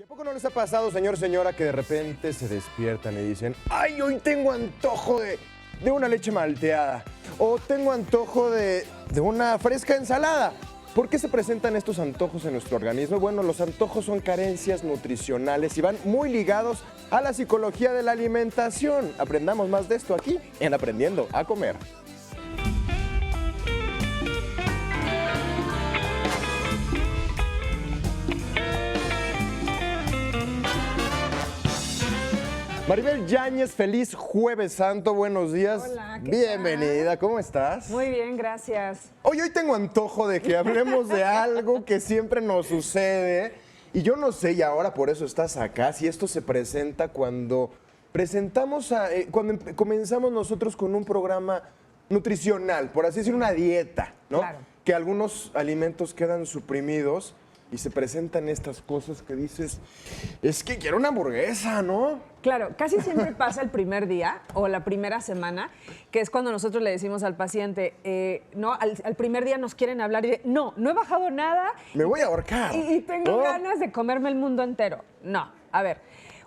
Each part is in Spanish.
¿Y a poco no les ha pasado, señor, señora, que de repente se despiertan y dicen, ay, hoy tengo antojo de una leche malteada o tengo antojo de una fresca ensalada? ¿Por qué se presentan estos antojos en nuestro organismo? Bueno, los antojos son carencias nutricionales y van muy ligados a la psicología de la alimentación. Aprendamos más de esto aquí en Aprendiendo a Comer. Maribel Yáñez, feliz Jueves Santo, buenos días. Hola, ¿qué bienvenida, ¿cómo estás? Muy bien, gracias. Hoy tengo antojo de que hablemos de algo que siempre nos sucede. Y yo no sé, y ahora por eso estás acá, si esto se presenta cuando comenzamos nosotros con un programa nutricional, por así decir, una dieta, ¿no? Claro. Que algunos alimentos quedan suprimidos y se presentan estas cosas que dices, es que quiero una hamburguesa, ¿no? Claro, casi siempre pasa el primer día o la primera semana, que es cuando nosotros le decimos al paciente, no, al primer día nos quieren hablar y de, no he bajado nada. Me voy a ahorcar. Y tengo ¿no? ganas de comerme el mundo entero. No, a ver.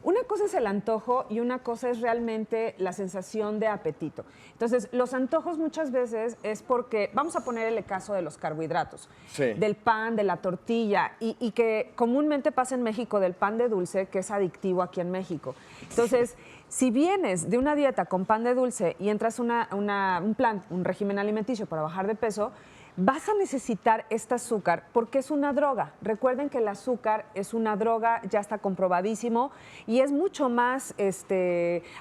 Una cosa es el antojo y una cosa es realmente la sensación de apetito. Entonces, los antojos muchas veces es porque, vamos a poner el caso de los carbohidratos, Sí. del pan, de la tortilla, y que comúnmente pasa en México del pan de dulce, que es adictivo aquí en México. Entonces, si vienes de una dieta con pan de dulce y entras un plan, un régimen alimenticio para bajar de peso, vas a necesitar este azúcar porque es una droga. Recuerden que el azúcar es una droga, ya está comprobadísimo y es mucho más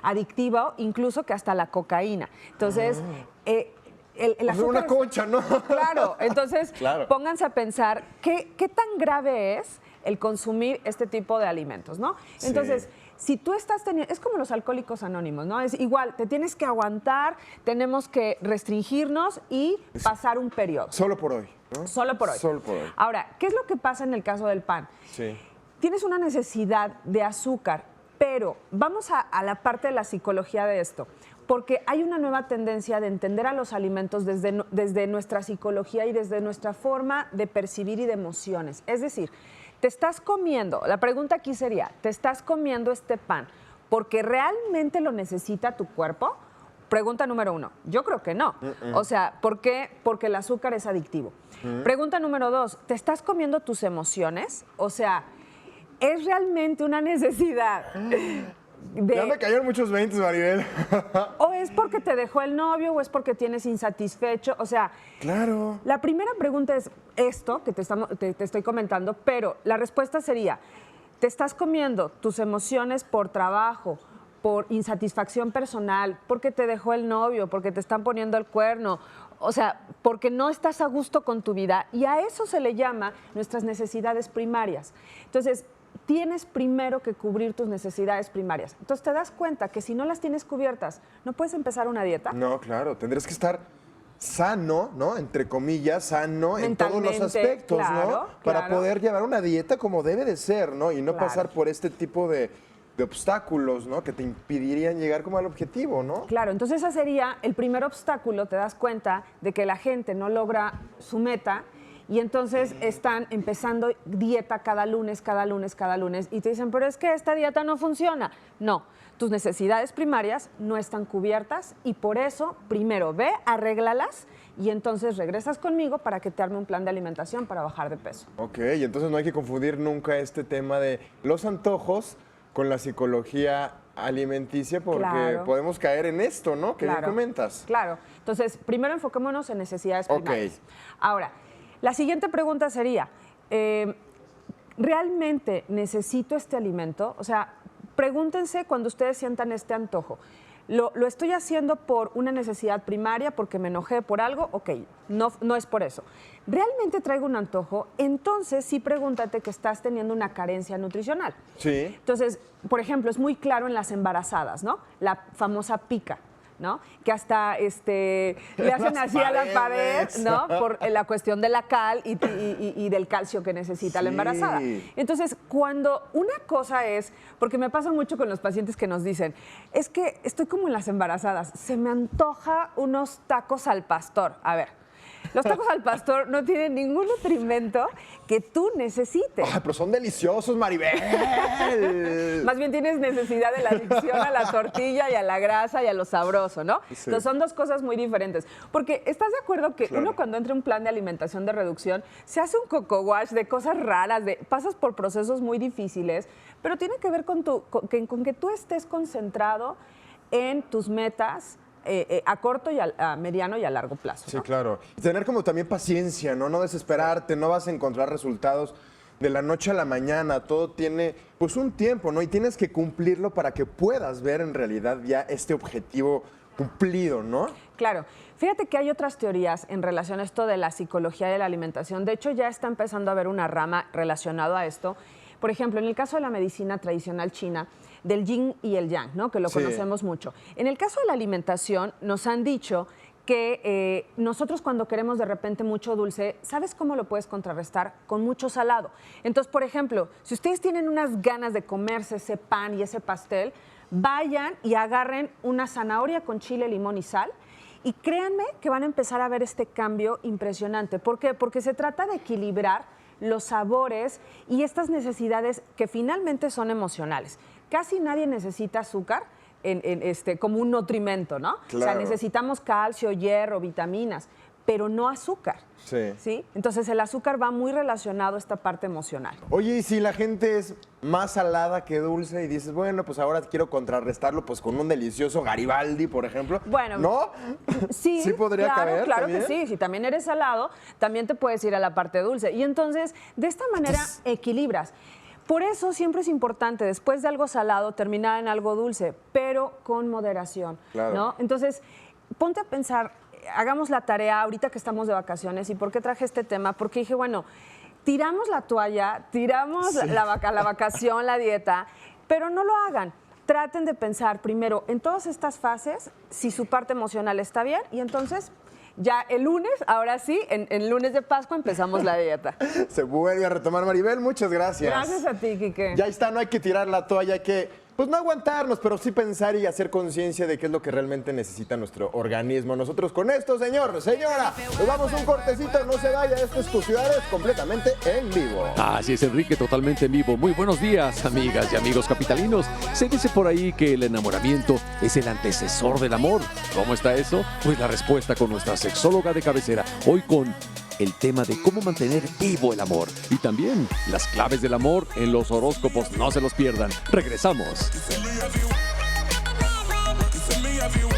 adictivo incluso que hasta la cocaína. Entonces, el azúcar una concha, ¿no? Claro, entonces Claro. Pónganse a pensar qué tan grave es el consumir este tipo de alimentos, ¿no? Sí. Entonces, si tú estás teniendo, es como los alcohólicos anónimos, ¿no? Es igual, te tienes que aguantar, tenemos que restringirnos y pasar un periodo. Solo por hoy, ¿no? Solo por hoy. Solo por hoy. Ahora, ¿qué es lo que pasa en el caso del pan? Sí. Tienes una necesidad de azúcar, pero vamos a la parte de la psicología de esto, porque hay una nueva tendencia de entender a los alimentos desde nuestra psicología y desde nuestra forma de percibir y de emociones. Es decir, te estás comiendo, la pregunta aquí sería, ¿te estás comiendo este pan porque realmente lo necesita tu cuerpo? Pregunta número 1, yo creo que no. O sea, ¿por qué? Porque el azúcar es adictivo. Pregunta número 2, ¿te estás comiendo tus emociones? O sea, ¿es realmente una necesidad Ya me cayeron muchos 20, Maribel. o es porque te dejó el novio o es porque tienes insatisfecho? O sea, Claro. la primera pregunta es esto que te estoy comentando, pero la respuesta sería, ¿te estás comiendo tus emociones por trabajo, por insatisfacción personal, porque te dejó el novio, porque te están poniendo el cuerno? O sea, porque no estás a gusto con tu vida, y a eso se le llama nuestras necesidades primarias. Entonces, tienes primero que cubrir tus necesidades primarias. Entonces, te das cuenta que si no las tienes cubiertas, no puedes empezar una dieta. No, claro, tendrías que estar sano, ¿no? Entre comillas, sano en todos los Mentalmente, aspectos, claro, ¿no? Para claro. poder llevar una dieta como debe de ser, ¿no? Y no Claro. pasar por este tipo de obstáculos, ¿no? Que te impedirían llegar como al objetivo, ¿no? Claro, entonces ese sería el primer obstáculo, te das cuenta de que la gente no logra su meta y entonces están empezando dieta cada lunes y te dicen, pero es que esta dieta no funciona. No, tus necesidades primarias no están cubiertas y por eso primero ve, arréglalas y entonces regresas conmigo para que te arme un plan de alimentación para bajar de peso. Ok, y entonces no hay que confundir nunca este tema de los antojos con la psicología alimenticia porque Claro. podemos caer en esto, ¿no? Que bien comentas. Claro. Entonces, primero enfoquémonos en necesidades Ok. primarias. Ahora, la siguiente pregunta sería, ¿realmente necesito este alimento? O sea, pregúntense cuando ustedes sientan este antojo. ¿Lo estoy haciendo por una necesidad primaria, porque me enojé por algo? Ok, no es por eso. ¿Realmente traigo un antojo? Entonces sí pregúntate que estás teniendo una carencia nutricional. Sí. Entonces, por ejemplo, es muy claro en las embarazadas, ¿no? La famosa pica, ¿no? Que hasta le hacen Las así a la pared, paredes. ¿no? Por la cuestión de la cal y del calcio que necesita la Sí. embarazada. Entonces, cuando una cosa es, porque me pasa mucho con los pacientes que nos dicen, es que estoy como en las embarazadas, se me antoja unos tacos al pastor. A ver, Los tacos al pastor no tienen ningún nutrimento que tú necesites. Ay, pero son deliciosos, Maribel. Más bien tienes necesidad de la adicción a la tortilla y a la grasa y a lo sabroso, ¿no? Sí. Entonces son dos cosas muy diferentes. Porque ¿estás de acuerdo que Claro. uno cuando entra en un plan de alimentación de reducción se hace un coco wash de cosas raras, pasas por procesos muy difíciles, pero tiene que ver con que tú estés concentrado en tus metas a corto y a mediano y a largo plazo, Sí, ¿no? claro. Tener como también paciencia, ¿no? No desesperarte, no vas a encontrar resultados de la noche a la mañana. Todo tiene, pues, un tiempo, ¿no? Y tienes que cumplirlo para que puedas ver en realidad ya este objetivo cumplido, ¿no? Claro. Fíjate que hay otras teorías en relación a esto de la psicología de la alimentación. De hecho, ya está empezando a haber una rama relacionada a esto. Por ejemplo, en el caso de la medicina tradicional china, del yin y el yang, ¿no? Que lo Sí. conocemos mucho. En el caso de la alimentación, nos han dicho que nosotros cuando queremos de repente mucho dulce, ¿sabes cómo lo puedes contrarrestar? Con mucho salado. Entonces, por ejemplo, si ustedes tienen unas ganas de comerse ese pan y ese pastel, vayan y agarren una zanahoria con chile, limón y sal. Y créanme que van a empezar a ver este cambio impresionante. ¿Por qué? Porque se trata de equilibrar los sabores y estas necesidades que finalmente son emocionales. Casi nadie necesita azúcar como un nutrimento, ¿no? O sea, Claro. necesitamos calcio, hierro, vitaminas, pero no azúcar. Sí. ¿Sí? Entonces el azúcar va muy relacionado a esta parte emocional. Oye, y si la gente es más salada que dulce y dices, bueno, pues ahora quiero contrarrestarlo pues con un delicioso Garibaldi, por ejemplo. Bueno, ¿no? Sí, ¿Sí podría claro, caber claro también? que sí. Si también eres salado, también te puedes ir a la parte dulce. Y entonces, de esta manera equilibras. Por eso siempre es importante, después de algo salado, terminar en algo dulce, pero con moderación, Claro. ¿no? Entonces, ponte a pensar, hagamos la tarea ahorita que estamos de vacaciones. ¿Y por qué traje este tema? Porque dije, bueno, tiramos la toalla, tiramos la vacación, la dieta, pero no lo hagan. Traten de pensar primero en todas estas fases, si su parte emocional está bien, y entonces ya el lunes, ahora sí, en lunes de Pascua empezamos la dieta. Se vuelve a retomar, Maribel. Muchas gracias. Gracias a ti, Quique. Ya está, no hay que tirar la toalla, hay que, pues no aguantarnos, pero sí pensar y hacer conciencia de qué es lo que realmente necesita nuestro organismo. Nosotros con esto, señora, nos vamos a un cortecito, no se vaya, esto es Tu Ciudad es completamente en vivo. Así es, Enrique, totalmente en vivo. Muy buenos días, amigas y amigos capitalinos. Se dice por ahí que el enamoramiento es el antecesor del amor. ¿Cómo está eso? Pues la respuesta con nuestra sexóloga de cabecera. Hoy con el tema de cómo mantener vivo el amor. Y también las claves del amor en los horóscopos. No se los pierdan. Regresamos. You feel me, have you?